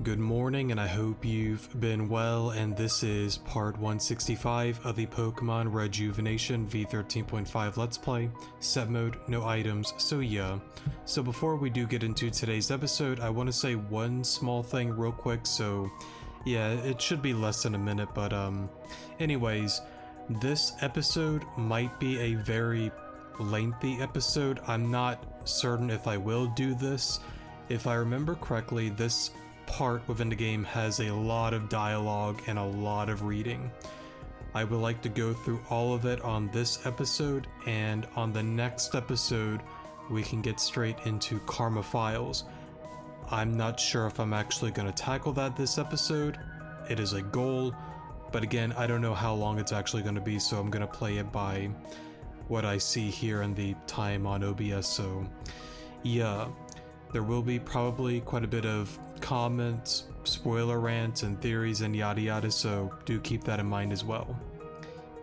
good morning, and I hope you've been well, and this is part 165 of the Pokemon Rejuvenation V13.5 Let's Play. Set mode, no items, so yeah. So before we do get into today's episode, I want to say one small thing real quick, so yeah, it should be less than a minute, but anyways, this episode might be a very lengthy episode. I'm not certain if I will do this. If I remember correctly, this part within the game has a lot of dialogue and a lot of reading. I would like to go through all of it on this episode, and on the next episode we can get straight into Karma Files. I'm not sure if I'm actually going to tackle that this episode. It is a goal, but again, I don't know how long it's actually going to be, so I'm going to play it by what I see here in the time on OBS. So yeah, there will be probably quite a bit of comments, spoiler rants, and theories and yada yada, so do keep that in mind as well.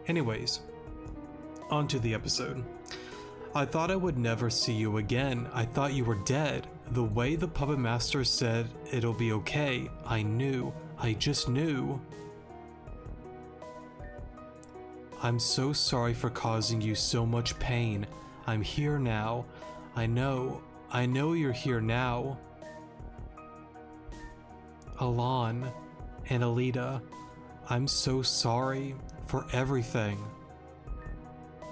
Anyways, on to the episode. I thought I would never see you again. I thought you were dead. The way the puppet master said it'll be okay, I knew. I just knew. I'm so sorry for causing you so much pain. I'm here now. I know you're here now. Alon and Alita, I'm so sorry for everything.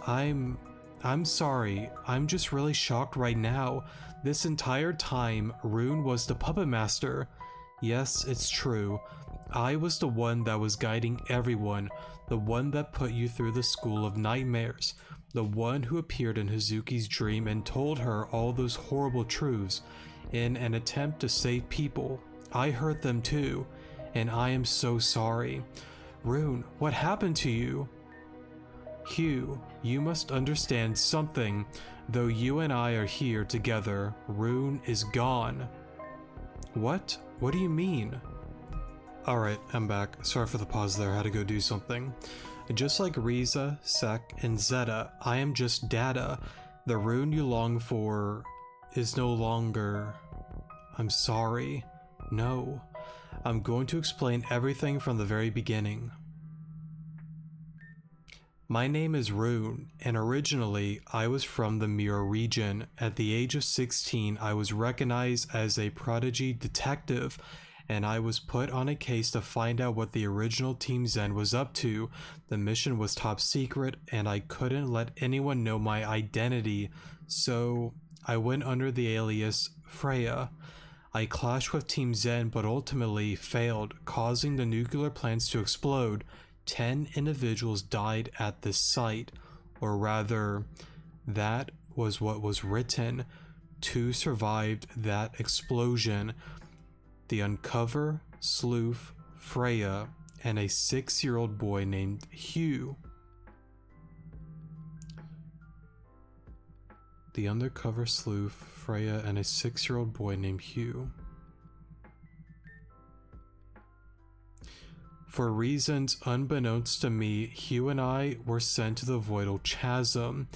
I'm sorry. I'm just really shocked right now. This entire time, Rune was the puppet master. Yes, it's true. I was the one that was guiding everyone, the one that put you through the school of nightmares, the one who appeared in Hazuki's dream and told her all those horrible truths in an attempt to save people. I hurt them too, and I am so sorry. Rune, what happened to you? Hugh, you must understand something. Though you and I are here together, Rune is gone. What? What do you mean? Alright, I'm back. Sorry for the pause there, I had to go do something. Just like Riza, Sek, and Zeta, I am just data. The Rune you long for is no longer... I'm sorry. No. I'm going to explain everything from the very beginning. My name is Rune, and originally I was from the Mirror region. At the age of 16, I was recognized as a prodigy detective, and I was put on a case to find out what the original Team Zen was up to. The mission was top secret, and I couldn't let anyone know my identity, so I went under the alias Freya. I clashed with Team Zen but ultimately failed, causing the nuclear plants to explode. 10 individuals died at this site, or rather, that was what was written. 2 survived that explosion. The Uncover, Sleuth, Freya, and a 6-year-old boy named Hugh. The Undercover Sleuth, Freya, and a 6-year-old boy named Hugh. For reasons unbeknownst to me, Hugh and I were sent to the Voidal Chasm,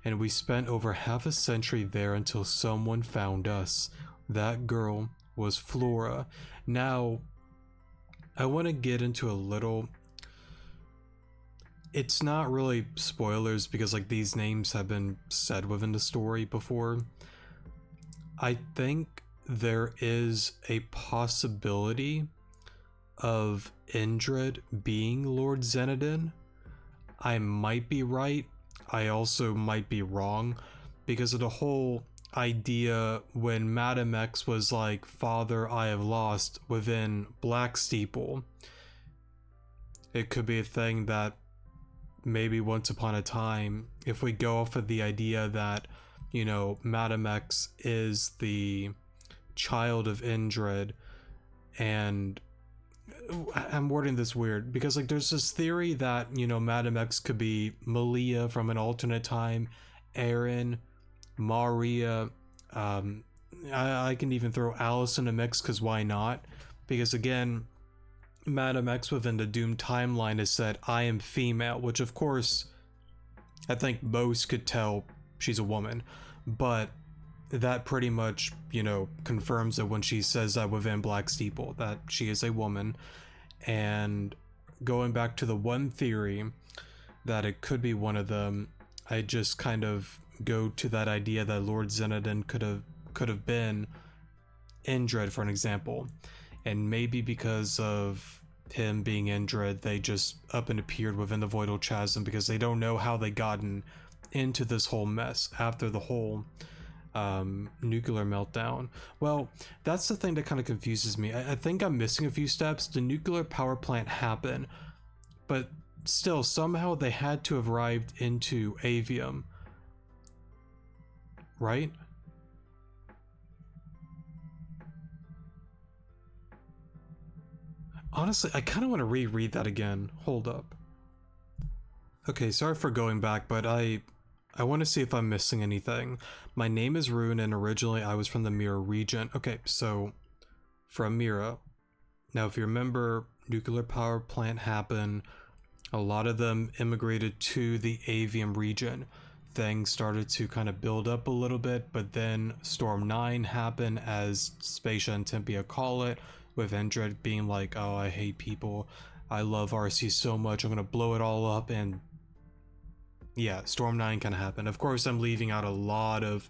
and we spent over half a century there until someone found us. That girl was Flora. Now, I want to get into a little... It's not really spoilers because like these names have been said within the story before. I think there is a possibility of Indrid being Lord Zenodin. I might be right. I also might be wrong because of the whole idea when Madam X was like, "Father, I have lost" within Black Steeple. It could be a thing that maybe once upon a time, if we go off of the idea that, you know, Madam X is the child of Indrid, and I'm wording this weird because like there's this theory that, you know, Madam X could be Malia from an alternate time, Aaron, Maria, I can even throw Alice in a mix because why not? Because again, Madam X within the Doom timeline has said, "I am female," which of course I think most could tell she's a woman, but that pretty much, you know, confirms it when she says that within Black Steeple, that she is a woman. And going back to the one theory that it could be one of them, I just kind of go to that idea that Lord Zenodin could have been Indrid, for an example. And maybe because of him being Indrid, they just up and appeared within the Voidal Chasm because they don't know how they gotten into this whole mess after the whole nuclear meltdown. Well, that's the thing that kind of confuses me. I think I'm missing a few steps. The nuclear power plant happened, but still, somehow they had to have arrived into Avium, right? Honestly, I kind of want to reread that again. Hold up. Okay, sorry for going back, but I want to see if I'm missing anything. My name is Rune, and originally I was from the Mira region. Okay, so from Mira. Now, if you remember, nuclear power plant happened. A lot of them immigrated to the Avium region. Things started to kind of build up a little bit, but then Storm 9 happened, as Spacia and Tempia call it, with Indrid being like, oh, I hate people. I love RC so much, I'm gonna blow it all up, and yeah, Storm 9 kind of happened. Of course, I'm leaving out a lot of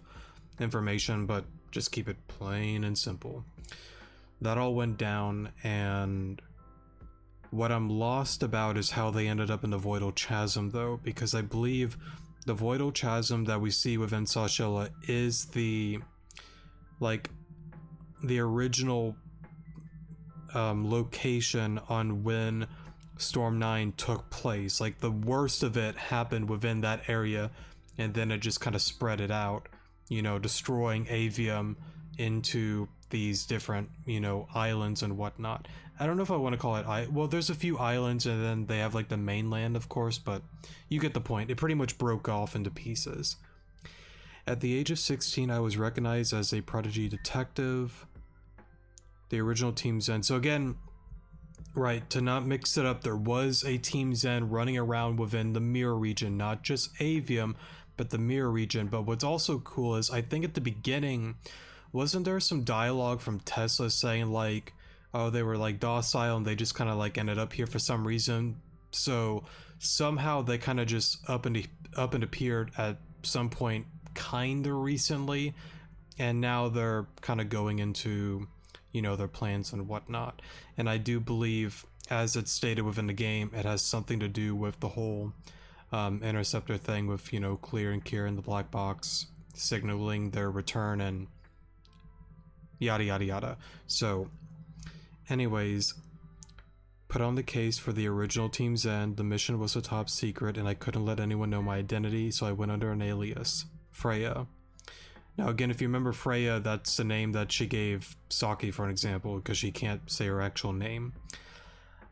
information, but just keep it plain and simple. That all went down, and what I'm lost about is how they ended up in the Voidal Chasm, though, because I believe the Voidal Chasm that we see within Sashilla is the, like, the original location on when Storm 9 took place. Like, the worst of it happened within that area, and then it just kind of spread it out, you know, destroying Avium into these different, you know, islands and whatnot. I don't know if I want to call it well, there's a few islands, and then they have like the mainland, of course, but you get the point. It pretty much broke off into pieces. At the age of 16, I was recognized as a prodigy detective. The original Team Zen. So again, right, to not mix it up, there was a Team Zen running around within the Mirror region, not just Avium, but the Mirror region. But what's also cool is, I think at the beginning, wasn't there some dialogue from Tesla saying like, oh, they were like docile and they just kind of like ended up here for some reason? So somehow they kind of just up and appeared at some point kind of recently, and now they're kind of going into, you know, their plans and whatnot. And I do believe, as it's stated within the game, it has something to do with the whole interceptor thing with, you know, Clear and Kira in the black box signaling their return and yada yada yada. So anyways, put on the case for the original Team Zen. The mission was a top secret and I couldn't let anyone know my identity, so I went under an alias, Freya. Now again, if you remember Freya, that's the name that she gave Saki, for an example, because she can't say her actual name.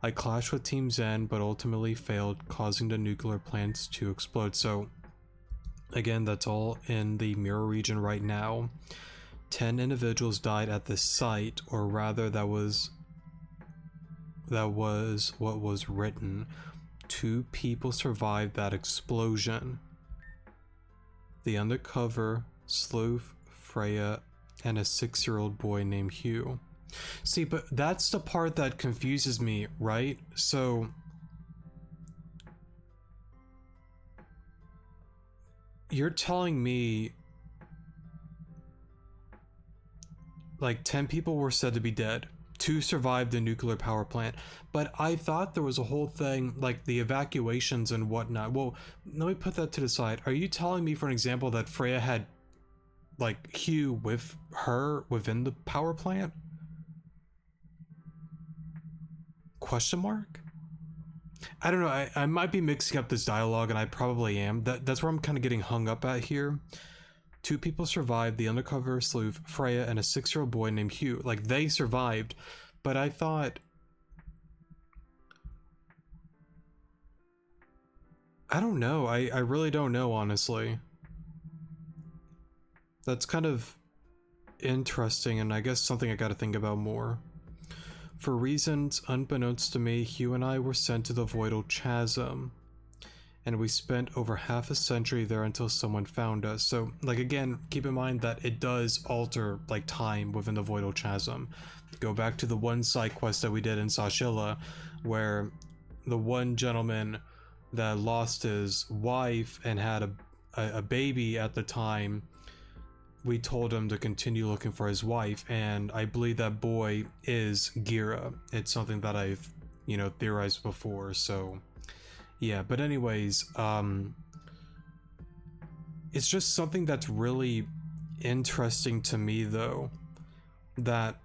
I clashed with Team Zen, but ultimately failed, causing the nuclear plants to explode. So again, that's all in the Mirror region right now. 10 individuals died at this site, or rather that was what was written. 2 people survived that explosion. The undercover sleuth, Freya, and a 6-year-old boy named Hugh. See, but that's the part that confuses me, right? So you're telling me like 10 people were said to be dead, 2 survived the nuclear power plant, but I thought there was a whole thing like the evacuations and whatnot. Well, let me put that to the side. Are you telling me, for an example, that Freya had like Hugh with her within the power plant? Question mark? I don't know. I might be mixing up this dialogue, and I probably am. That's where I'm kind of getting hung up at here. 2 people survived, the undercover sleuth, Freya, and a 6-year-old boy named Hugh. Like, they survived, but I thought... I don't know. I really don't know, honestly. That's kind of interesting, and I guess something I gotta think about more. For reasons unbeknownst to me, Hugh and I were sent to the Voidal Chasm. and we spent over half a century there until someone found us. So, like, again, keep in mind that it does alter, like, time within the Voidal Chasm. Go back to the one side quest that we did in Sashila, where the one gentleman that lost his wife and had a baby at the time, we told him to continue looking for his wife, and I believe that boy is Gira. It's something that I've, you know, theorized before, so yeah. But anyways, it's just something that's really interesting to me, though, that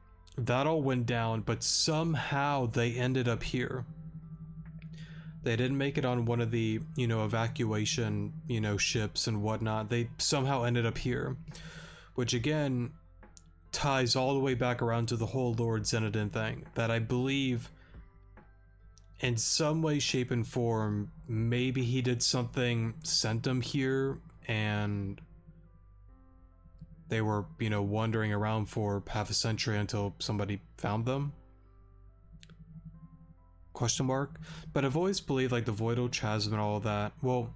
all went down, but somehow they ended up here. They didn't make it on one of the, you know, evacuation, you know, ships and whatnot. They somehow ended up here, which again ties all the way back around to the whole Lord Zenodin thing, that I believe in some way, shape, and form, maybe he did something, sent them here, and they were, you know, wandering around for half a century until somebody found them? Question mark. But I've always believed, like, the Voidal Chasm and all of that, well,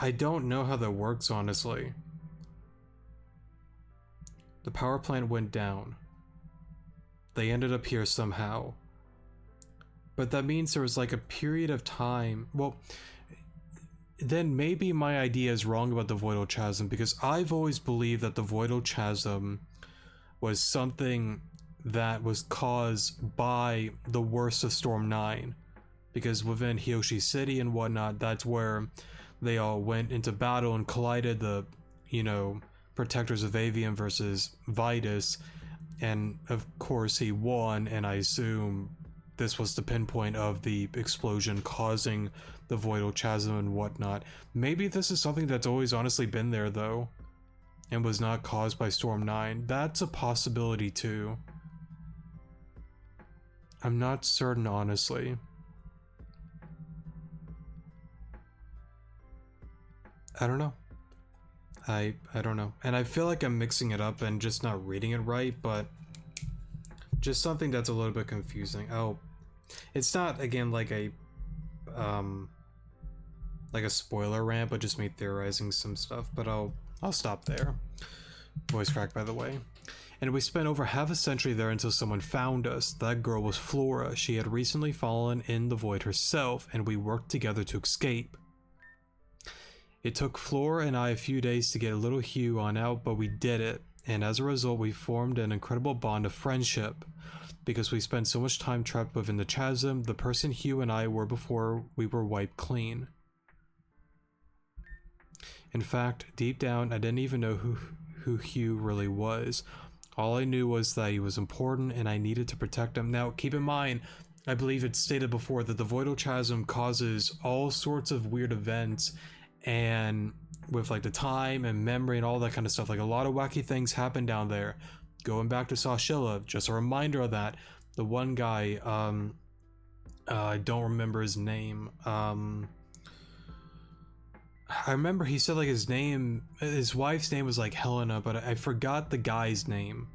I don't know how that works, honestly. The power plant went down. They ended up here somehow. But that means there was, like, a period of time, well, then maybe my idea is wrong about the Voidal Chasm, because I've always believed that the Voidal Chasm was something that was caused by the worst of Storm 9, because within Hiyoshi City and whatnot, that's where they all went into battle and collided, the, you know, Protectors of Avium versus Vitus, and of course he won, and I assume this was the pinpoint of the explosion causing the Voidal Chasm and whatnot. Maybe this is something that's always honestly been there, though, and was not caused by Storm 9. That's a possibility too. I'm not certain, honestly. I don't know. I don't know. And I feel like I'm mixing it up and just not reading it right, but just something that's a little bit confusing. Oh, it's not, again, like a spoiler rant, but just me theorizing some stuff, but I'll stop there. Voice crack, by the way. And we spent over half a century there until someone found us. That girl was Flora. She had recently fallen in the void herself, and we worked together to escape. It took Flora and I a few days to get little Hugh on out, but we did it, and as a result we formed an incredible bond of friendship. Because we spent so much time trapped within the chasm, the person Hugh and I were before we were wiped clean. In fact, deep down I didn't even know who Hugh really was. All I knew was that he was important and I needed to protect him. Now, keep in mind, I believe it's stated before that the Voidal Chasm causes all sorts of weird events, and with, like, the time and memory and all that kind of stuff, like, a lot of wacky things happen down there. Going back to Sashila, just a reminder of that. The one guy, I don't remember his name. I remember he said, like, his wife's name was like Helena, but I forgot the guy's name.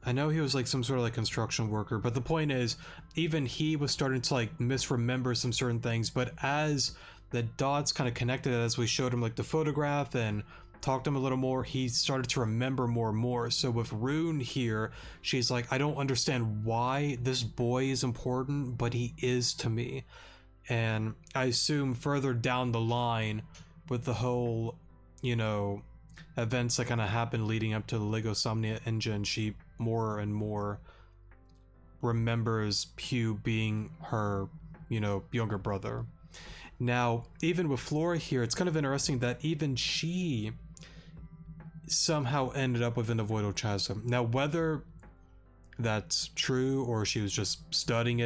I know he was like some sort of like construction worker, but the point is, even he was starting to like misremember some certain things, but as the dots kind of connected, as we showed him like the photograph and talked to him a little more, he started to remember more and more. So with Rune here, she's like, I don't understand why this boy is important, but he is to me. And I assume further down the line with the whole, you know, events that kind of happened leading up to the Lego Somnia engine, she more and more remembers Hugh being her, you know, younger brother. Now, even with Flora here, it's kind of interesting that even she somehow ended up within the Voidal Chasm. Now, whether that's true or she was just studying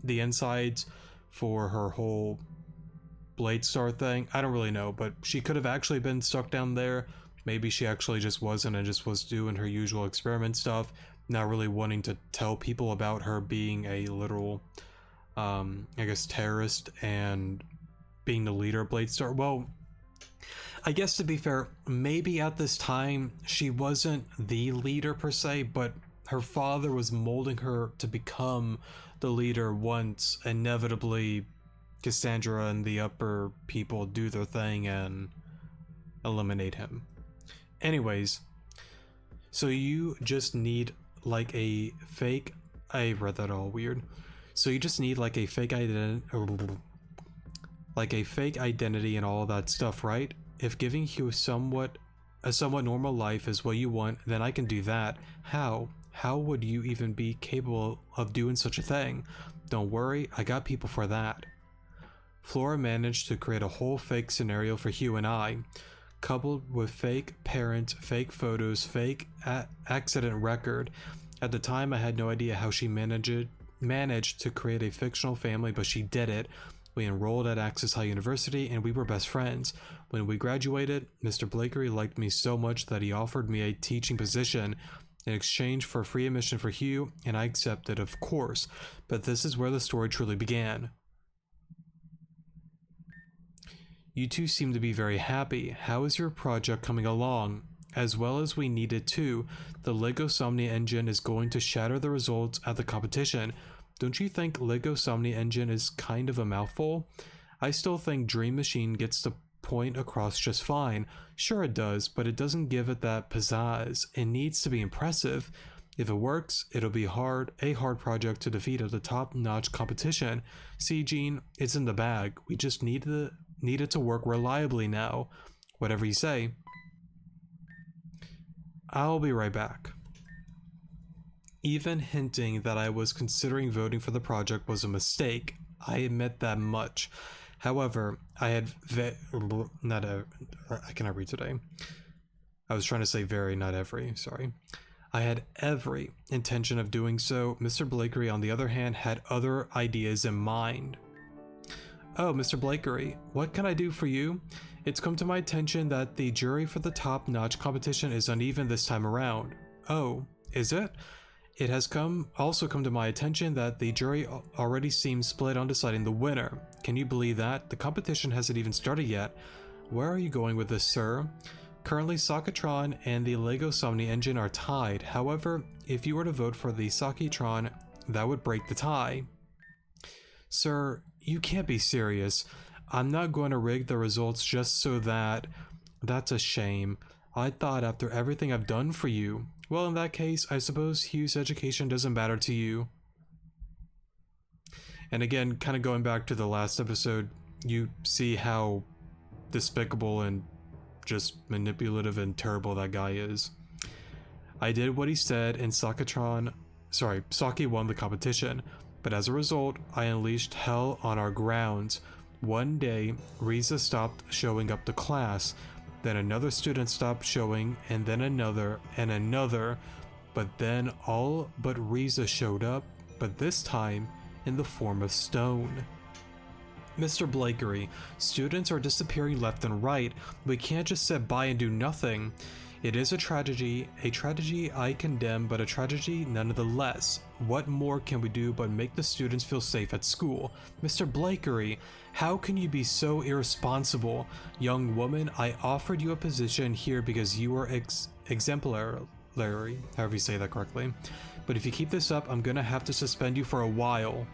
the insides for her whole Blade Star thing, I don't really know, but she could have actually been stuck down there. Maybe she actually just wasn't and just was doing her usual experiment stuff, not really wanting to tell people about her being a literal, I guess, terrorist and being the leader of Blade Star. Well, I guess to be fair, maybe at this time she wasn't the leader per se, but her father was molding her to become the leader once inevitably Cassandra and the upper people do their thing and eliminate him. Anyways, so you just need like a fake, I read that all weird. So you just need like a fake identity, and all of that stuff, right? If giving you a somewhat normal life is what you want, then I can do that. How? How would you even be capable of doing such a thing? Don't worry, I got people for that. Flora managed to create a whole fake scenario for Hugh and I, coupled with fake parents, fake photos, fake accident record. At the time, I had no idea how she managed to create a fictional family, but she did it. We enrolled at Access High University and we were best friends. When we graduated, Mr. Blakery liked me so much that he offered me a teaching position in exchange for free admission for Hugh, and I accepted, of course. But this is where the story truly began. You two seem to be very happy. How is your project coming along? As well as we needed to. The Lego Somnia engine is going to shatter the results at the competition. Don't you think Lego Somnia engine is kind of a mouthful? I still think Dream Machine gets the point across just fine. Sure it does, but it doesn't give it that pizzazz. It needs to be impressive. If it works, it'll be a hard project to defeat at the top-notch competition. See, Gene, it's in the bag. We just need it to work reliably now. Whatever you say. I'll be right back. Even hinting that I was considering voting for the project was a mistake. I admit that much. However, I cannot read today. I was trying to say very, not every, sorry. I had every intention of doing so. Mr. Blakery, on the other hand, had other ideas in mind. Oh, Mr. Blakery, what can I do for you? It's come to my attention that the jury for the top-notch competition is uneven this time around. Oh, is it? It has also come to my attention that the jury already seems split on deciding the winner. Can you believe that? The competition hasn't even started yet. Where are you going with this, sir? Currently, Sockatron and the Lego Somnia engine are tied. However, if you were to vote for the Sockatron, that would break the tie. Sir, you can't be serious. I'm not going to rig the results just so that... That's a shame. I thought after everything I've done for you... Well, in that case, I suppose Hugh's education doesn't matter to you. And again, kind of going back to the last episode, you see how despicable and just manipulative and terrible that guy is. I did what he said, and Saki won the competition. But as a result, I unleashed hell on our grounds. One day, Riza stopped showing up to class. Then another student stopped showing, and then another, and another. But then all but Riza showed up, but this time in the form of stone. Mr. Blakery, students are disappearing left and right. We can't just sit by and do nothing. It is a tragedy I condemn, but a tragedy nonetheless. What more can we do but make the students feel safe at school? Mr. Blakery, how can you be so irresponsible? Young woman, I offered you a position here because you were exemplary, however you say that correctly. But if you keep this up, I'm gonna have to suspend you for a while.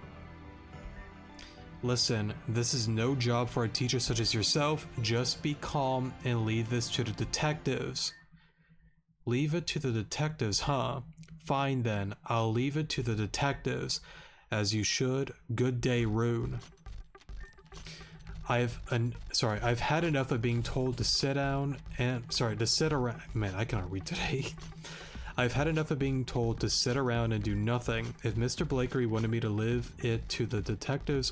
Listen, this is no job for a teacher such as yourself. Just be calm and leave this to the detectives. Leave it to the detectives, huh? Fine then, I'll leave it to the detectives. As you should. Good day, Rune. I've had enough of being told to sit down and, to sit around. Man, I cannot read today. I've had enough of being told to sit around and do nothing. If Mr. Blakery wanted me to leave it to the detectives,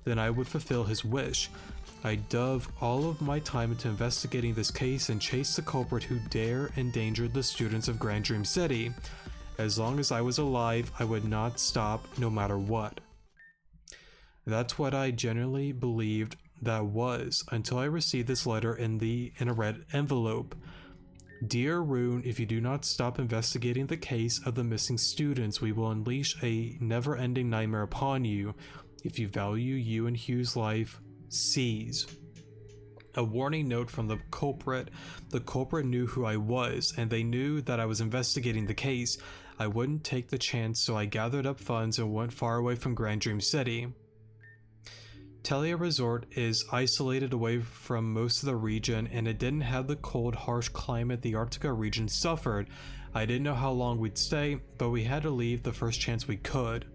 then I would fulfill his wish. I dove all of my time into investigating this case and chased the culprit who dare endanger the students of Grand Dream City. As long as I was alive, I would not stop no matter what. That's what I genuinely believed that was, until I received this letter in a red envelope. Dear Rune, if you do not stop investigating the case of the missing students, we will unleash a never-ending nightmare upon you. If you value you and Hugh's life, seize. A warning note from the culprit. The culprit knew who I was, and they knew that I was investigating the case. I wouldn't take the chance, so I gathered up funds and went far away from Grand Dream City. Telia Resort is isolated away from most of the region, and it didn't have the cold, harsh climate the Arctica region suffered. I didn't know how long we'd stay, but we had to leave the first chance we could.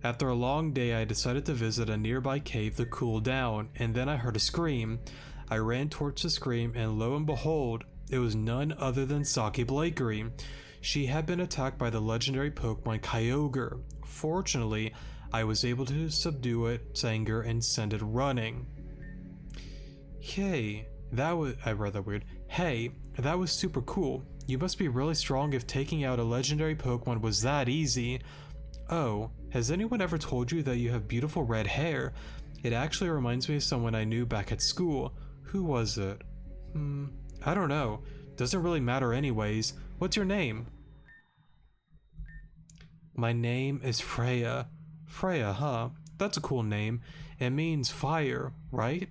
After a long day, I decided to visit a nearby cave to cool down, and then I heard a scream. I ran towards the scream, and lo and behold, it was none other than Saki Blakery. She had been attacked by the legendary Pokemon Kyogre. Fortunately, I was able to subdue its anger and send it running. Hey, that was... I read that weird. Hey, that was super cool. You must be really strong if taking out a legendary Pokemon was that easy. Oh, has anyone ever told you that you have beautiful red hair? It actually reminds me of someone I knew back at school. Who was it? I don't know. Doesn't really matter anyways. What's your name? My name is Freya. Freya, huh? That's a cool name. It means fire, right?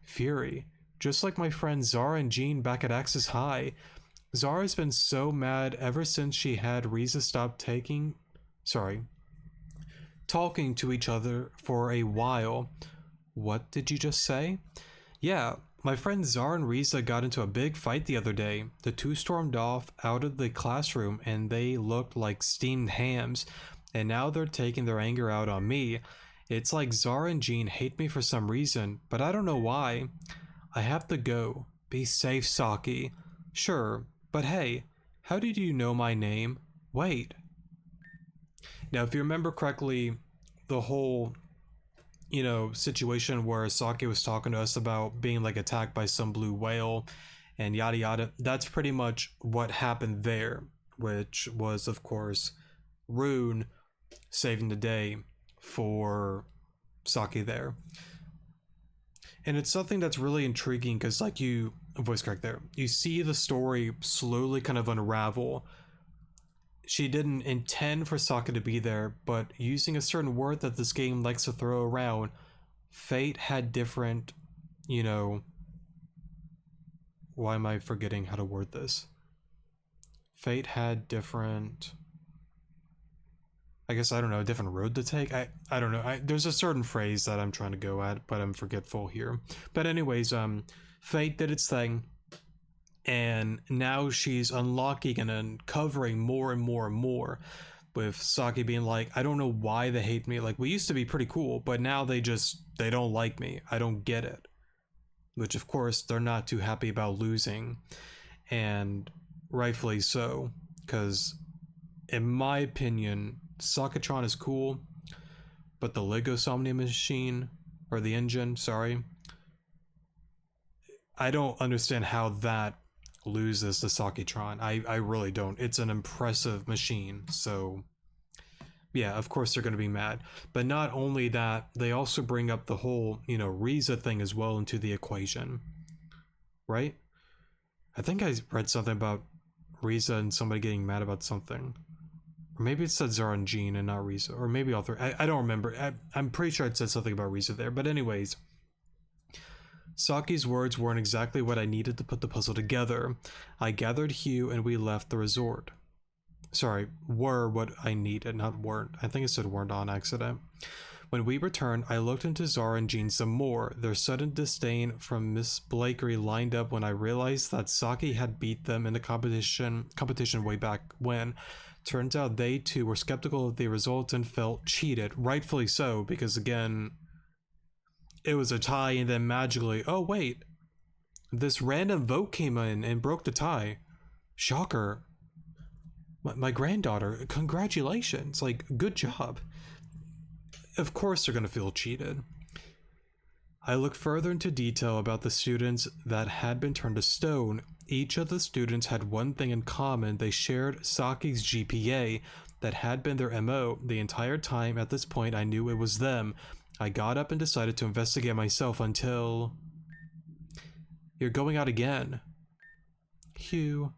Fury. Just like my friends Zara and Jean back at Axis High. Zara's been so mad ever since she had Riza stop talking to each other for a while. What did you just say? Yeah, my friends Zara and Riza got into a big fight the other day. The two stormed off out of the classroom and they looked like steamed hams, and now they're taking their anger out on me. It's like Zara and Jean hate me for some reason, but I don't know why. I have to go. Be safe, Saki. Sure, but hey, how did you know my name? Wait. Now, if you remember correctly, the whole, situation where Saki was talking to us about being like attacked by some blue whale and yada yada, that's pretty much what happened there, which was, of course, Rune saving the day for Saki there. And it's something that's really intriguing because, like you voice correct there, you see the story slowly kind of unravel. She didn't intend for Saki to be there, but using a certain word that this game likes to throw around, fate had different, why am I forgetting how to word this? Fate had different, I guess, I don't know, a different road to take. I don't know. There's a certain phrase that I'm trying to go at, but I'm forgetful here. But anyways, fate did its thing. And now she's unlocking and uncovering more and more and more, with Saki being like, I don't know why they hate me. Like, we used to be pretty cool, but now they don't like me. I don't get it. Which, of course, they're not too happy about losing. And rightfully so, because in my opinion, Sakatron is cool, but the Lego Somnia machine, or the engine, sorry, I don't understand how that loses to Sakitron. I really don't. It's an impressive machine, so yeah, of course they're going to be mad. But not only that, they also bring up the whole, Riza thing as well into the equation, right? I think I read something about Riza and somebody getting mad about something. Or maybe it said Zara and Jean and not Riza, or maybe all three. I don't remember. I'm pretty sure it said something about Riza there, but anyways, Saki's words weren't exactly what I needed to put the puzzle together. I gathered Hugh and we left the resort. Sorry, were what I needed, not weren't. I think it said weren't on accident. When we returned, I looked into Zara and Jean some more. Their sudden disdain from Miss Blakery lined up when I realized that Saki had beat them in the competition way back when. Turns out they too were skeptical of the results and felt cheated. Rightfully so, because again, it was a tie, and then magically, oh wait, this random vote came in and broke the tie. Shocker. My granddaughter, congratulations, like, good job. Of course they're gonna feel cheated. I looked further into detail about the students that had been turned to stone. Each of the students had one thing in common. They shared Saki's GPA. That had been their MO. The entire time at this point I knew it was them. I got up and decided to investigate myself until... You're going out again. Hugh,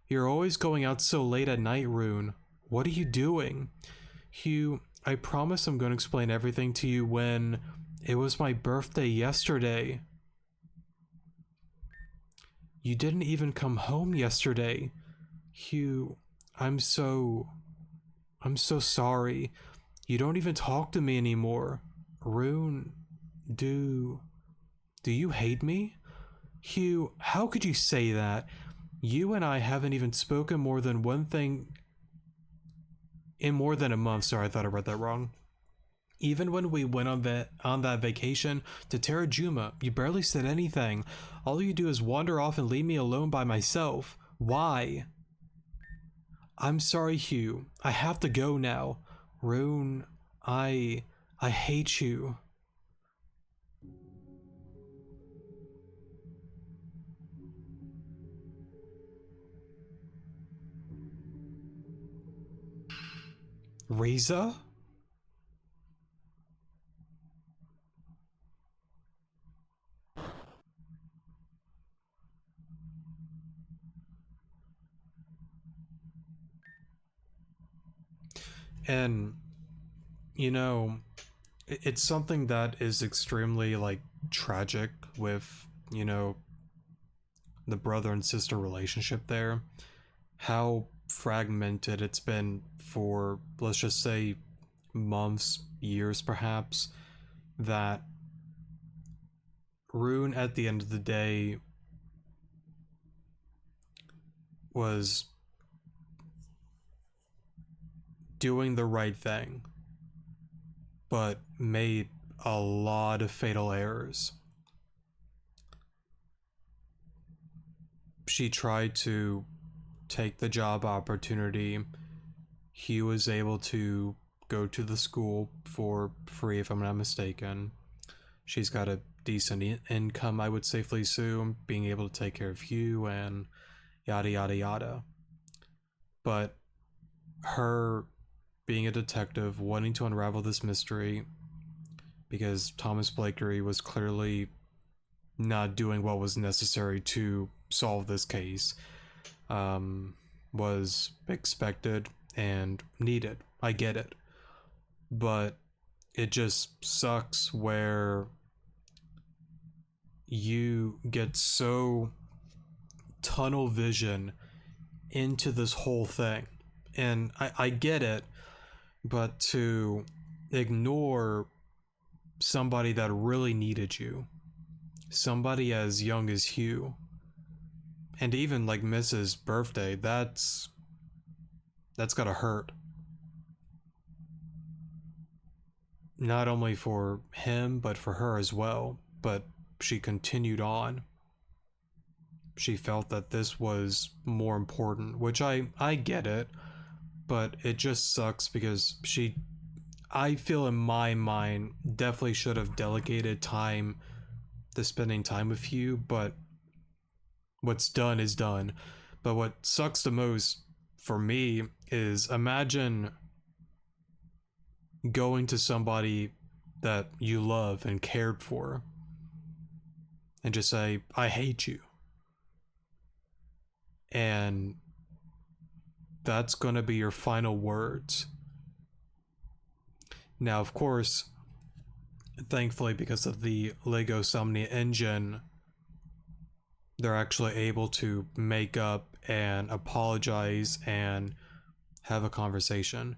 you're always going out so late at night, Rune. What are you doing? Hugh, I promise I'm going to explain everything to you when... It was my birthday yesterday. You didn't even come home yesterday. Hugh, I'm so... I'm so sorry. You don't even talk to me anymore. Rune, do you hate me? Hugh, how could you say that? You and I haven't even spoken more than one thing in more than a month. Sorry, I thought I read that wrong. Even when we went on that vacation to Terrajuma, you barely said anything. All you do is wander off and leave me alone by myself. Why? I'm sorry, Hugh. I have to go now. Rune, I hate you. Riza? And, you know, it's something that is extremely, like, tragic with, you know, the brother and sister relationship there. How fragmented it's been for, let's just say, months, years perhaps, that Rune at the end of the day was doing the right thing, but made a lot of fatal errors. She tried to take the job opportunity. He was able to go to the school for free, if I'm not mistaken. She's got a decent income, I would safely assume, being able to take care of Hugh and yada yada yada. But her being a detective, wanting to unravel this mystery, because Thomas Blakery was clearly not doing what was necessary to solve this case, was expected and needed. I get it. But it just sucks where you get so tunnel vision into this whole thing. And I get it, but to ignore somebody that really needed you, somebody as young as Hugh, and even like Mrs. Birthday, that's gotta hurt. Not only for him, but for her as well. But she continued on. She felt that this was more important, which I get it, but it just sucks because I feel in my mind, definitely should have delegated time to spending time with you, but what's done is done. But what sucks the most for me is, imagine going to somebody that you love and cared for and just say, I hate you. And that's gonna be your final words. Now, of course, thankfully, because of the Lego Somnia engine, they're actually able to make up and apologize and have a conversation.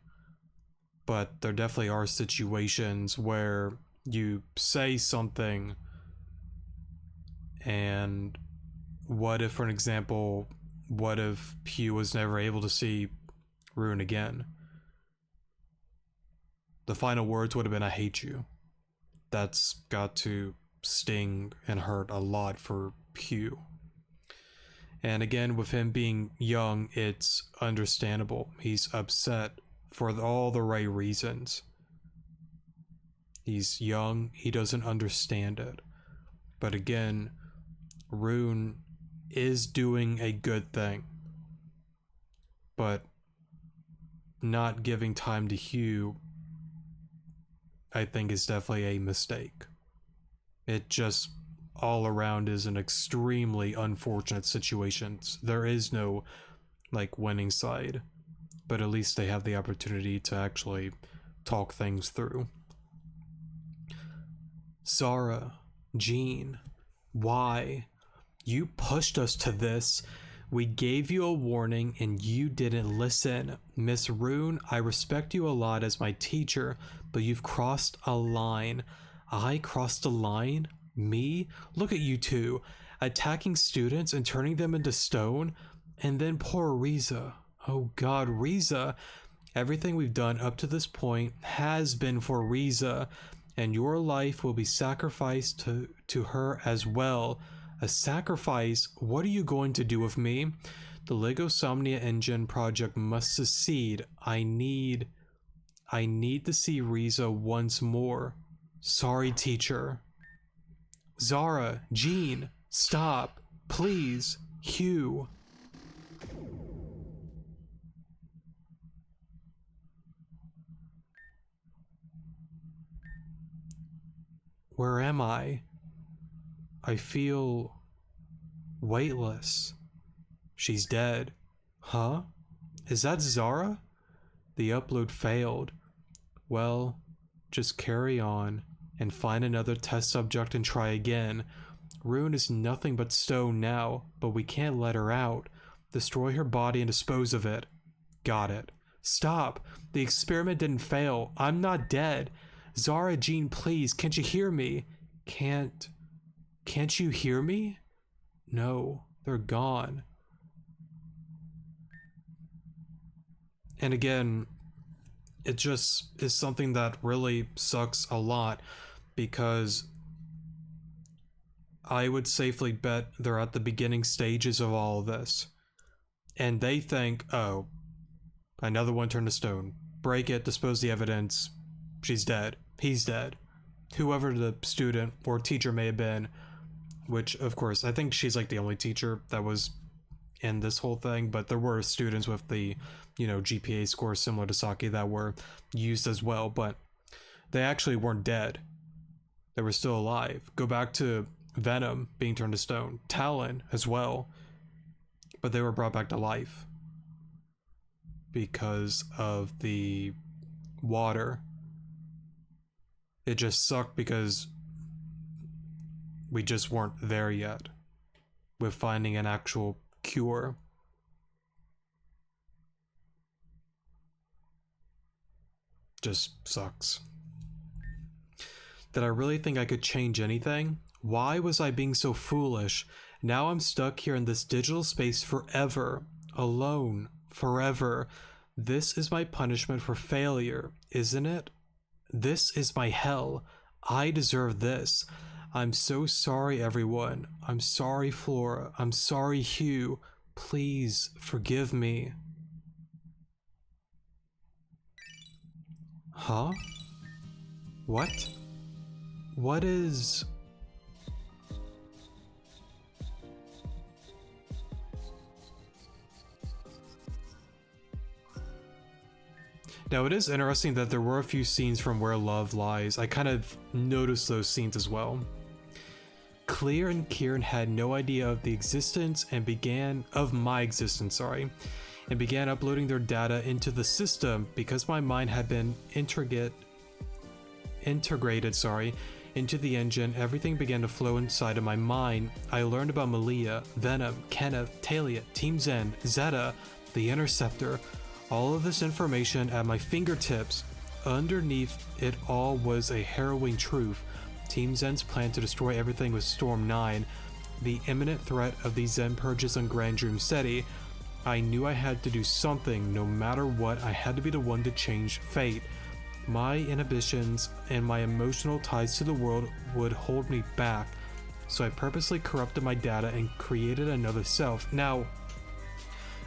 But there definitely are situations where you say something, and what if, for an example, what if Hugh was never able to see Rune again? The final words would have been, I hate you. That's got to sting and hurt a lot for Hugh. And again, with him being young, it's understandable. He's upset for all the right reasons. He's young, he doesn't understand it. But again, Rune is doing a good thing. But not giving time to Hugh, I think, is definitely a mistake. It just all around is an extremely unfortunate situation. There is no like winning side, but at least they have the opportunity to actually talk things through. Sarah, Jean, why? You pushed us to this. We gave you a warning and you didn't listen. Miss Rune, I respect you a lot as my teacher, but you've crossed a line. I crossed a line? Me? Look at you two, attacking students and turning them into stone. And then poor Riza. Oh god, Riza. Everything we've done up to this point has been for Riza, and your life will be sacrificed to her as well. A sacrifice? What are you going to do with me? The Lego Somnia engine project must succeed. I need to see Riza once more. Sorry, teacher. Zara, Jean, stop. Please. Hugh. Where am I? I feel weightless. She's dead. Huh? Is that Zara? The upload failed. Well, just carry on and find another test subject and try again. Rune is nothing but stone now, but we can't let her out. Destroy her body and dispose of it. Got it. Stop! The experiment didn't fail. I'm not dead. Zara, Jean, please, can't you hear me? Can't you hear me? No, they're gone. And again, it just is something that really sucks a lot, because I would safely bet they're at the beginning stages of all of this. And they think, oh, another one turned to stone. Break it, dispose the evidence. She's dead. He's dead. Whoever the student or teacher may have been, which of course, I think she's like the only teacher that was in this whole thing, but there were students with the, GPA scores similar to Saki that were used as well, but they actually weren't dead. They were still alive. Go back to Venom being turned to stone, Talon as well, but they were brought back to life because of the water. It just sucked because we just weren't there yet with finding an actual cure. Just sucks. Did I really think I could change anything? Why was I being so foolish? Now I'm stuck here in this digital space forever. Alone. Forever. This is my punishment for failure, isn't it? This is my hell. I deserve this. I'm so sorry, everyone. I'm sorry, Flora. I'm sorry, Hugh. Please forgive me. Huh? What? What is... Now, it is interesting that there were a few scenes from Where Love Lies. I kind of noticed those scenes as well. Clear and Kieran had no idea of the existence and began uploading their data into the system because my mind had been integrated into the engine. Everything began to flow inside of my mind. I learned about Malia, Venom, Kenneth, Talia, Team Zen, Zeta, the Interceptor. All of this information at my fingertips. Underneath it all was a harrowing truth. Team Zen's plan to destroy everything with Storm 9, the imminent threat of the Zen purges on Grand Dream City. I knew I had to do something. No matter what, I had to be the one to change fate. My inhibitions and my emotional ties to the world would hold me back, so I purposely corrupted my data and created another self. Now,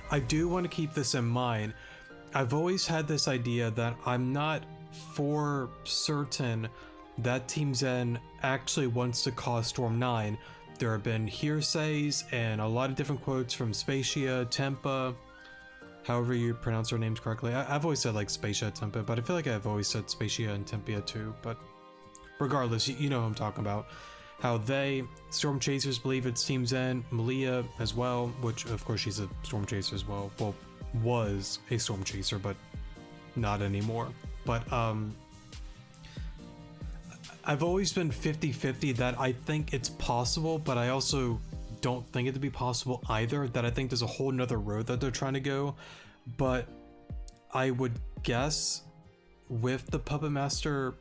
I do want to keep this in mind. I've always had this idea that I'm not for certain that Team Zen actually wants to cause Storm 9. There have been hearsays and a lot of different quotes from Spacia, Tempa, however you pronounce their names correctly. I've always said like Spacia, Tempa, but I feel like I've always said Spacia and Tempia too, but regardless, you know who I'm talking about. How they, Storm Chasers, believe it's Team Zen, Malia as well, which of course she's a Storm Chaser as well. Well, was a Storm Chaser, but not anymore. But I've always been 50-50 that I think it's possible, but I also don't think it to be possible either, that I think there's a whole nother road that they're trying to go. But I would guess with the Puppet Master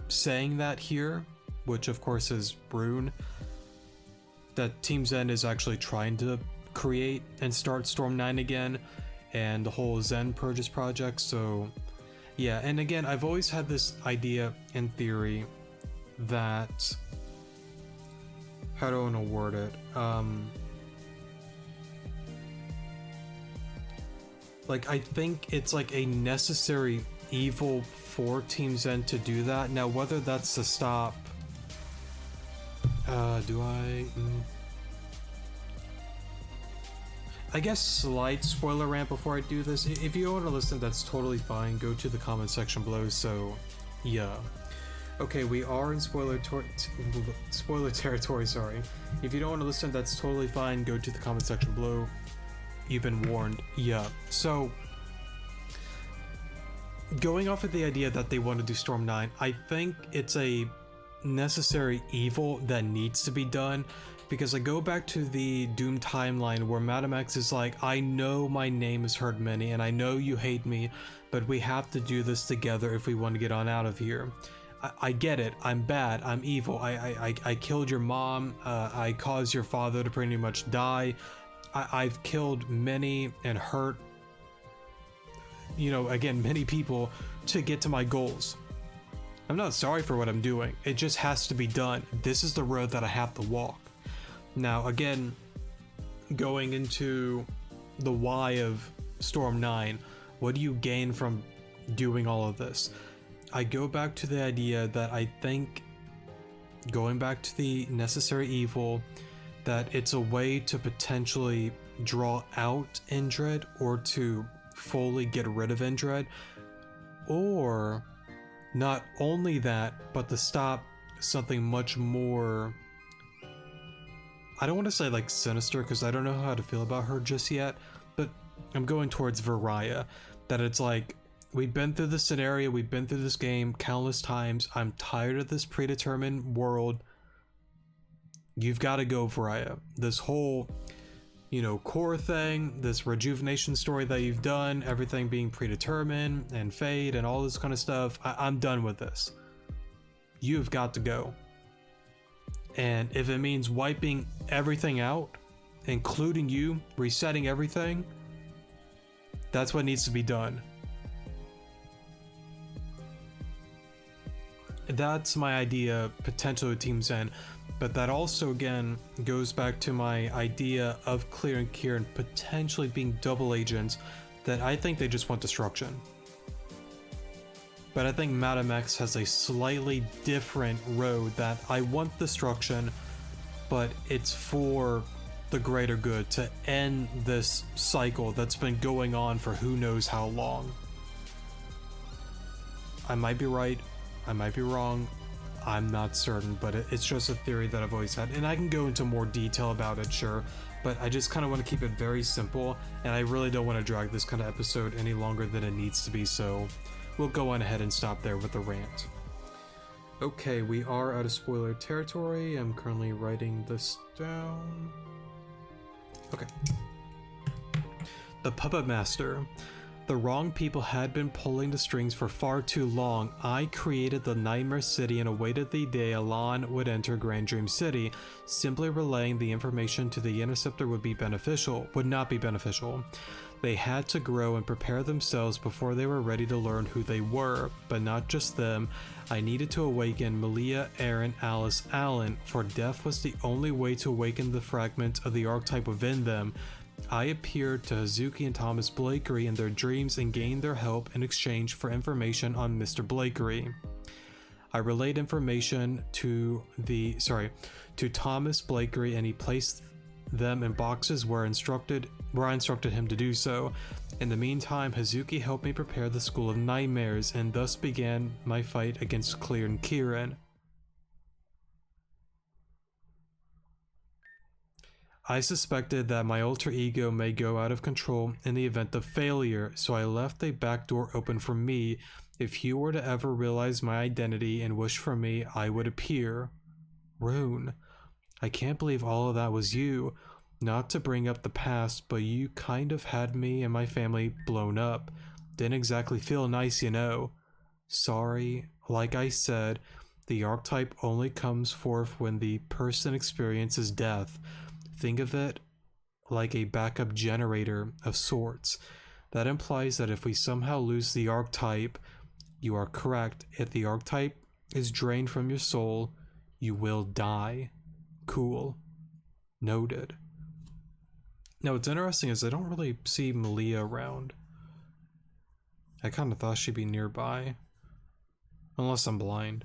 saying that here, which of course is Rune, that Team Zen is actually trying to create and start Storm 9 again, and the whole Zen Purges project. So yeah, and again, I've always had this idea in theory that, how do I want to word it? Like, I think it's like a necessary evil for Team Zen to do that. Now, whether that's to stop, I guess slight spoiler rant before I do this. If you don't want to listen, that's totally fine. Go to the comment section below. So, yeah. Okay, we are in spoiler territory, sorry. If you don't want to listen, that's totally fine. Go to the comment section below. You've been warned. Yeah. So, going off of the idea that they want to do Storm 9, I think it's a necessary evil that needs to be done, because I go back to the Doom timeline where Madam X is like, I know my name has hurt many and I know you hate me, but we have to do this together if we want to get on out of here. I get it, I'm bad, I'm evil, I killed your mom, I caused your father to pretty much die, I've killed many and hurt, you know, again, many people to get to my goals. I'm not sorry for what I'm doing, it just has to be done. This is the road that I have to walk. Now, again, going into the why of Storm 9, what do you gain from doing all of this? I go back to the idea that I think, going back to the necessary evil, that it's a way to potentially draw out Indred, or to fully get rid of Indred, or not only that, but to stop something much more, I don't want to say like sinister, because I don't know how to feel about her just yet, but I'm going towards Variah, that it's like, we've been through this scenario, we've been through this game countless times, I'm tired of this predetermined world, you've got to go, Variah. This whole, you know, core thing, this rejuvenation story that you've done, everything being predetermined and fate and all this kind of stuff, I'm done with this. You've got to go. And if it means wiping everything out, including you, resetting everything, that's what needs to be done. That's my idea, potentially with Team Zen, but that also again goes back to my idea of Clear and Kieran potentially being double agents, that I think they just want destruction. But I think Madam X has a slightly different road, that I want destruction, but it's for the greater good, to end this cycle that's been going on for who knows how long. I might be right, I might be wrong, I'm not certain, but it's just a theory that I've always had, and I can go into more detail about it, sure, but I just kind of want to keep it very simple, and I really don't want to drag this kind of episode any longer than it needs to be, so we'll go on ahead and stop there with the rant. Okay, we are out of spoiler territory. I'm currently writing this down. Okay. The Puppet Master. The wrong people had been pulling the strings for far too long. I created the Nightmare City and awaited the day Elan would enter Grand Dream City. Simply relaying the information to the Interceptor would not be beneficial. They had to grow and prepare themselves before they were ready to learn who they were, but not just them. I needed to awaken Malia, Aaron, Alice, Alan, for death was the only way to awaken the fragment of the archetype within them. I appeared to Hazuki and Thomas Blakery in their dreams and gained their help in exchange for information on Mr. Blakery. I relayed information to Thomas Blakery, and he placed them in boxes where I instructed him to do so. In the meantime, Hazuki helped me prepare the School of Nightmares, and thus began my fight against Clear and Kieran. I suspected that my alter ego may go out of control in the event of failure, so I left a back door open for me. If he were to ever realize my identity and wish for me, I would appear. Rune. I can't believe all of that was you. Not to bring up the past, but you kind of had me and my family blown up. Didn't exactly feel nice, you know. Sorry, like I said, the archetype only comes forth when the person experiences death. Think of it like a backup generator of sorts. That implies that if we somehow lose the archetype, you are correct. If the archetype is drained from your soul, you will die. Cool. Noted. Now, what's interesting is I don't really see Malia around. I kind of thought she'd be nearby. Unless I'm blind.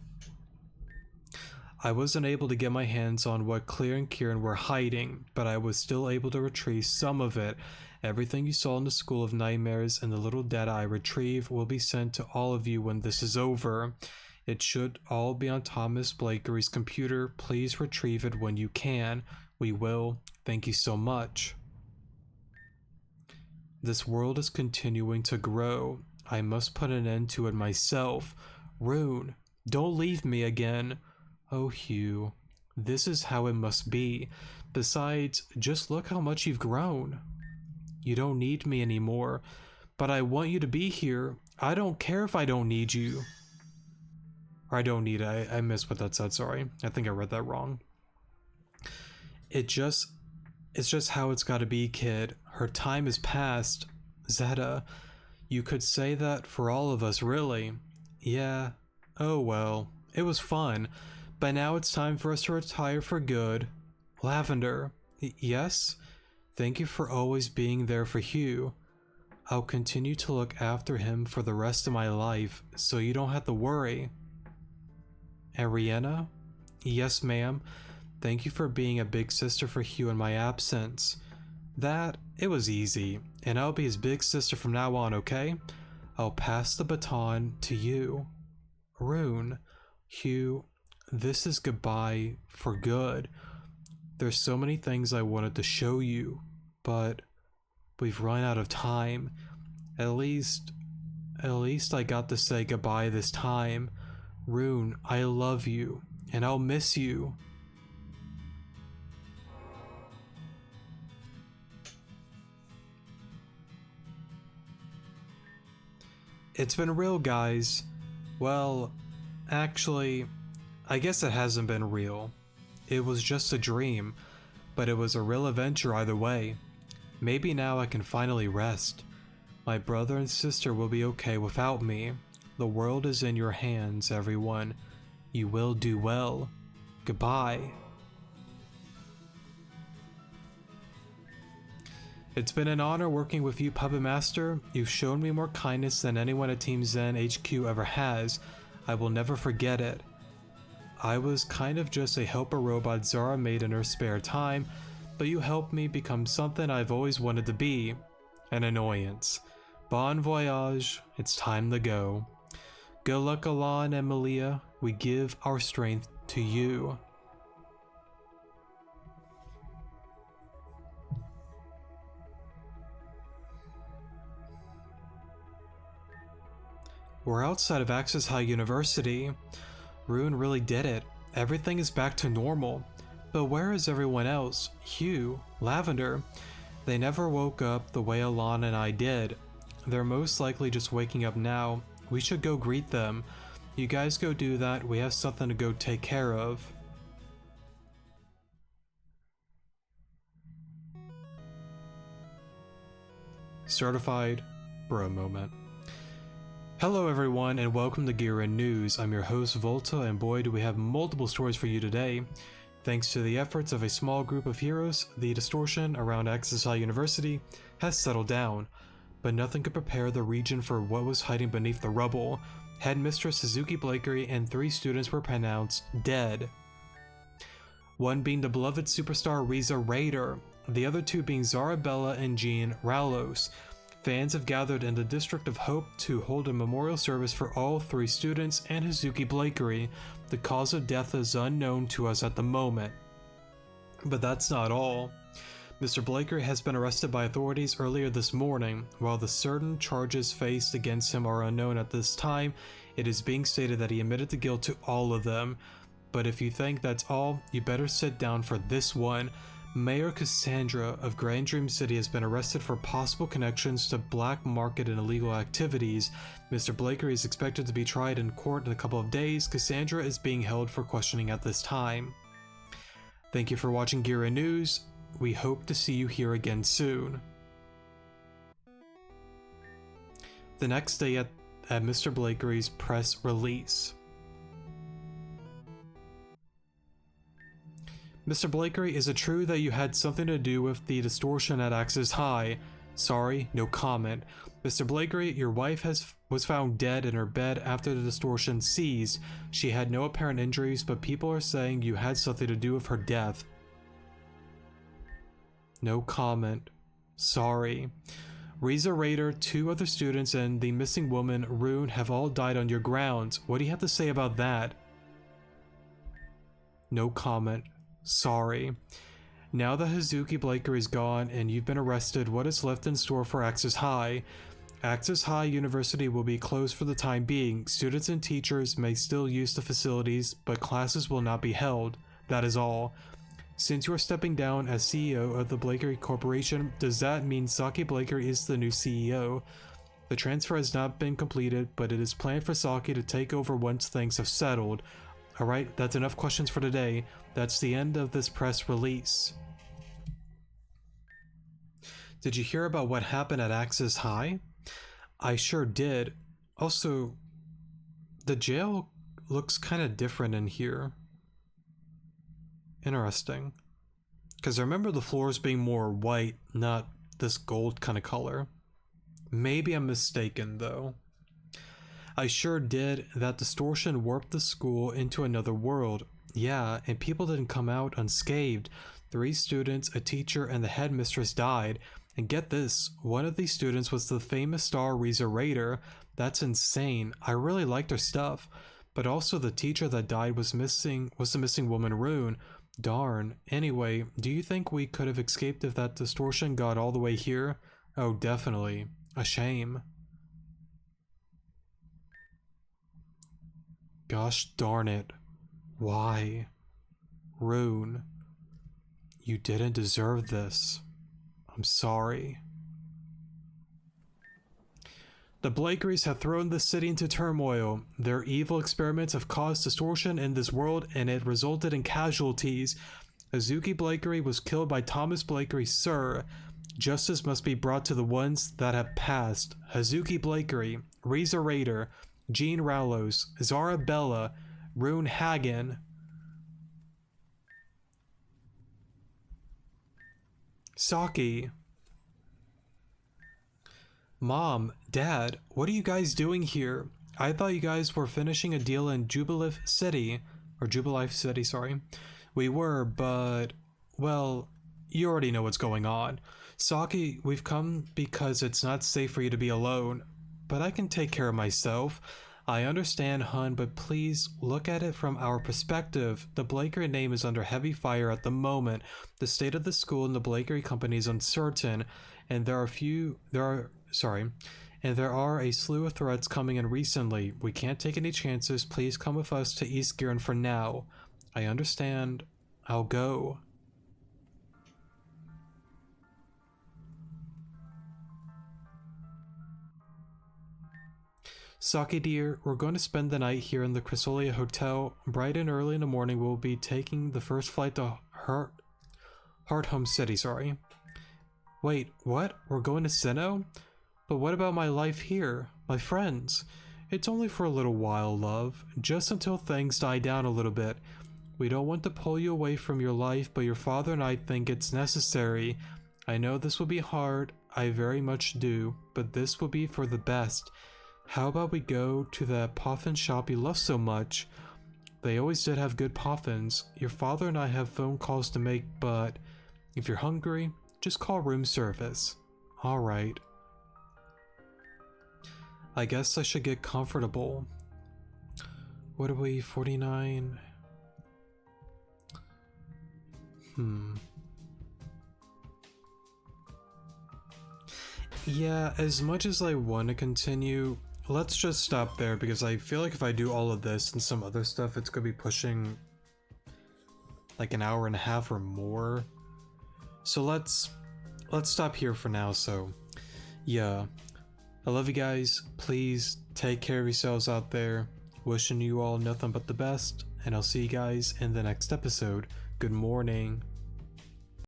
I wasn't able to get my hands on what Clear and Kieran were hiding, but I was still able to retrieve some of it. Everything you saw in the School of Nightmares and the little data I retrieve will be sent to all of you when this is over. It should all be on Thomas Blakery's computer. Please retrieve it when you can. We will. Thank you so much. This world is continuing to grow. I must put an end to it myself. Rune, don't leave me again. Oh, Hugh, this is how it must be. Besides, just look how much you've grown. You don't need me anymore, but I want you to be here. I don't care if I don't need you. Or I don't need it. I missed what that said, sorry. I think I read that wrong. It's just how it's gotta be, kid. Her time is past. Zeta, you could say that for all of us, really. Yeah. Oh well. It was fun. But now it's time for us to retire for good. Lavender. Yes? Thank you for always being there for Hugh. I'll continue to look after him for the rest of my life, so you don't have to worry. Ariana? Yes, ma'am. Thank you for being a big sister for Hugh in my absence. It was easy, and I'll be his big sister from now on, okay? I'll pass the baton to you. Rune, Hugh, this is goodbye for good. There's so many things I wanted to show you, but we've run out of time. At least I got to say goodbye this time. Rune, I love you, and I'll miss you. It's been real, guys. Well, actually, I guess it hasn't been real. It was just a dream, but it was a real adventure either way. Maybe now I can finally rest. My brother and sister will be okay without me. The world is in your hands, everyone. You will do well. Goodbye. It's been an honor working with you, Puppet Master. You've shown me more kindness than anyone at Team Zen HQ ever has. I will never forget it. I was kind of just a helper robot Zara made in her spare time, but you helped me become something I've always wanted to be. An annoyance. Bon voyage. It's time to go. Good luck, Alan and Malia. We give our strength to you. We're outside of Access High University. Rune really did it. Everything is back to normal. But where is everyone else? Hugh, Lavender. They never woke up the way Alana and I did. They're most likely just waking up now. We should go greet them. You guys go do that. We have something to go take care of. Certified bro moment. Hello everyone and welcome to Gear and News. I'm your host Volta, and boy do we have multiple stories for you today. Thanks to the efforts of a small group of heroes, the distortion around Access High University has settled down, but nothing could prepare the region for what was hiding beneath the rubble. Headmistress Suzuki Blakery and 3 students were pronounced dead. One being the beloved superstar Riza Raider, the other 2 being Zarabella and Jean Rallos. Fans have gathered in the District of Hope to hold a memorial service for all 3 students and Suzuki Blakery. The cause of death is unknown to us at the moment. But that's not all. Mr. Blakery has been arrested by authorities earlier this morning. While the certain charges faced against him are unknown at this time, it is being stated that he admitted to guilt to all of them. but if you think that's all, you better sit down for this one. Mayor Cassandra of Grand Dream City has been arrested for possible connections to black market and illegal activities. Mr. Blakery is expected to be tried in court in a couple of days. Cassandra is being held for questioning at this time. Thank you for watching Gira News. We hope to see you here again soon. The next day at Mr. Blakery's press release. Mr. Blakery, is it true that you had something to do with the distortion at Axis High? Sorry, no comment. Mr. Blakery, your wife was found dead in her bed after the distortion ceased. She had no apparent injuries, but people are saying you had something to do with her death. No comment. Sorry. Reza Raider, 2 other students, and the missing woman, Rune, have all died on your grounds. What do you have to say about that? No comment. Sorry. Now that Hazuki Blakery is gone and you've been arrested, what is left in store for Axis High? Axis High University will be closed for the time being. Students and teachers may still use the facilities, but classes will not be held. That is all. Since you are stepping down as CEO of the Blakery Corporation, does that mean Saki Blakery is the new CEO? The transfer has not been completed, but it is planned for Saki to take over once things have settled. Alright, that's enough questions for today. That's the end of this press release. Did you hear about what happened at Axis High? I sure did. Also, the jail looks kind of different in here. Interesting. Because I remember the floors being more white, not this gold kind of color. Maybe I'm mistaken though. I sure did. That distortion warped the school into another world. Yeah, and people didn't come out unscathed. 3 students, a teacher, and the headmistress died. And get this, one of these students was the famous star Reza Raider. That's insane. I really liked her stuff. But also the teacher that died was the missing woman Rune. Darn. Anyway, do you think we could have escaped if that distortion got all the way here? Oh, definitely. A shame. Gosh darn it. Why? Rune. You didn't deserve this. I'm sorry. The Blakerys have thrown the city into turmoil. Their evil experiments have caused distortion in this world, and it resulted in casualties. Hazuki Blakery was killed by Thomas Blakery, sir. Justice must be brought to the ones that have passed. Hazuki Blakery, Reza Raider, Jean Rallos, Zara Bella, Rune Hagen. Saki. Mom, Dad, what are you guys doing here? I thought you guys were finishing a deal in Jubilife City. Sorry. We were, but, well, you already know what's going on. Saki, we've come because it's not safe for you to be alone. But I can take care of myself. I understand, hun, but please look at it from our perspective. The Blakery name is under heavy fire at the moment. The state of the school and the Blakery company is uncertain, and there are a slew of threats coming in recently. We can't take any chances. Please come with us to East Giron for now. I understand. I'll go. Saki dear, we're going to spend the night here in the Chrysalia Hotel. Bright and early in the morning we'll be taking the first flight to Hearthome City, sorry. Wait, what? We're going to Sinnoh? But what about my life here? My friends? It's only for a little while, love. Just until things die down a little bit. We don't want to pull you away from your life, but your father and I think it's necessary. I know this will be hard, I very much do, but this will be for the best. How about we go to that poffin shop you love so much? They always did have good poffins. Your father and I have phone calls to make, but if you're hungry, just call room service. Alright. I guess I should get comfortable. What are we, 49? Yeah, as much as I want to continue, let's just stop there because I feel like if I do all of this and some other stuff, it's going to be pushing like an hour and a half or more. So let's stop here for now. So yeah, I love you guys. Please take care of yourselves out there. Wishing you all nothing but the best, and I'll see you guys in the next episode. Good morning.